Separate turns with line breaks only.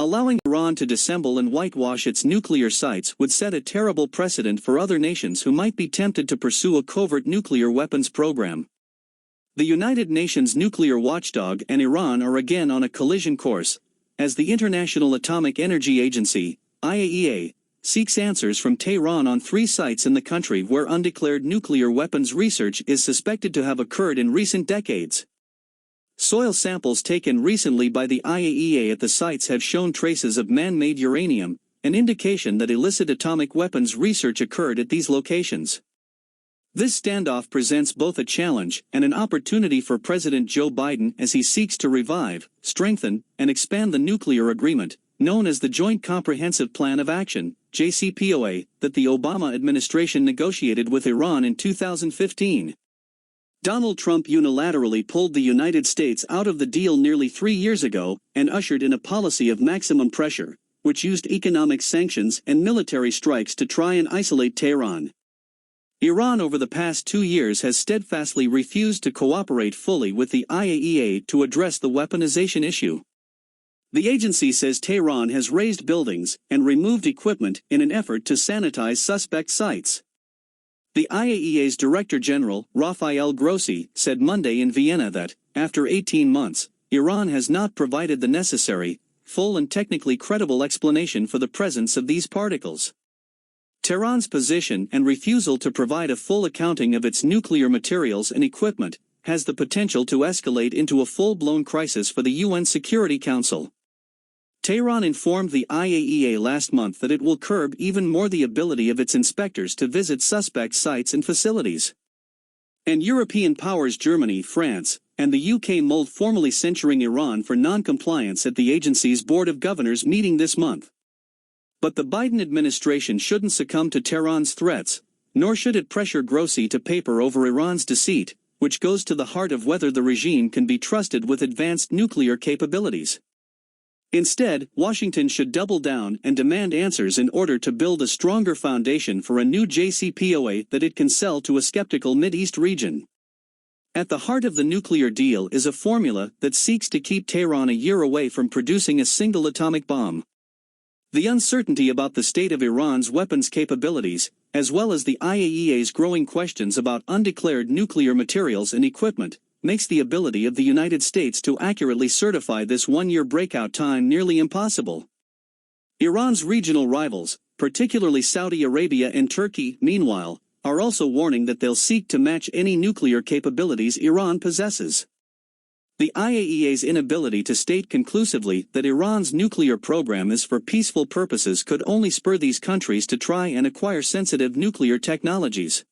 Allowing Iran to dissemble and whitewash its nuclear sites would set a terrible precedent for other nations who might be tempted to pursue a covert nuclear weapons program. The United Nations nuclear watchdog and Iran are again on a collision course, as the International Atomic Energy Agency, IAEA, seeks answers from Tehran on 3 sites in the country where undeclared nuclear weapons research is suspected to have occurred in recent decades. Soil samples taken recently by the IAEA at the sites have shown traces of man-made uranium, an indication that illicit atomic weapons research occurred at these locations. This standoff presents both a challenge and an opportunity for President Joe Biden as he seeks to revive, strengthen, and expand the nuclear agreement, known as the Joint Comprehensive Plan of Action, JCPOA, that the Obama administration negotiated with Iran in 2015. Donald Trump unilaterally pulled the United States out of the deal nearly 3 years ago and ushered in a policy of maximum pressure, which used economic sanctions and military strikes to try and isolate Tehran. Iran over the past 2 years has steadfastly refused to cooperate fully with the IAEA to address the weaponization issue. The agency says Tehran has razed buildings and removed equipment in an effort to sanitize suspect sites. The IAEA's Director General, Rafael Grossi, said Monday in Vienna that, after 18 months, Iran has not provided the necessary, full and technically credible explanation for the presence of these particles. Tehran's position and refusal to provide a full accounting of its nuclear materials and equipment has the potential to escalate into a full-blown crisis for the UN Security Council. Tehran informed the IAEA last month that it will curb even more the ability of its inspectors to visit suspect sites and facilities. And European powers Germany, France, and the UK mulled formally censuring Iran for non-compliance at the agency's Board of Governors meeting this month. But the Biden administration shouldn't succumb to Tehran's threats, nor should it pressure Grossi to paper over Iran's deceit, which goes to the heart of whether the regime can be trusted with advanced nuclear capabilities. Instead, Washington should double down and demand answers in order to build a stronger foundation for a new JCPOA that it can sell to a skeptical Mideast region. At the heart of the nuclear deal is a formula that seeks to keep Tehran a year away from producing a single atomic bomb. The uncertainty about the state of Iran's weapons capabilities, as well as the IAEA's growing questions about undeclared nuclear materials and equipment, makes the ability of the United States to accurately certify this one-year breakout time nearly impossible. Iran's regional rivals, particularly Saudi Arabia and Turkey, meanwhile, are also warning that they'll seek to match any nuclear capabilities Iran possesses. The IAEA's inability to state conclusively that Iran's nuclear program is for peaceful purposes could only spur these countries to try and acquire sensitive nuclear technologies.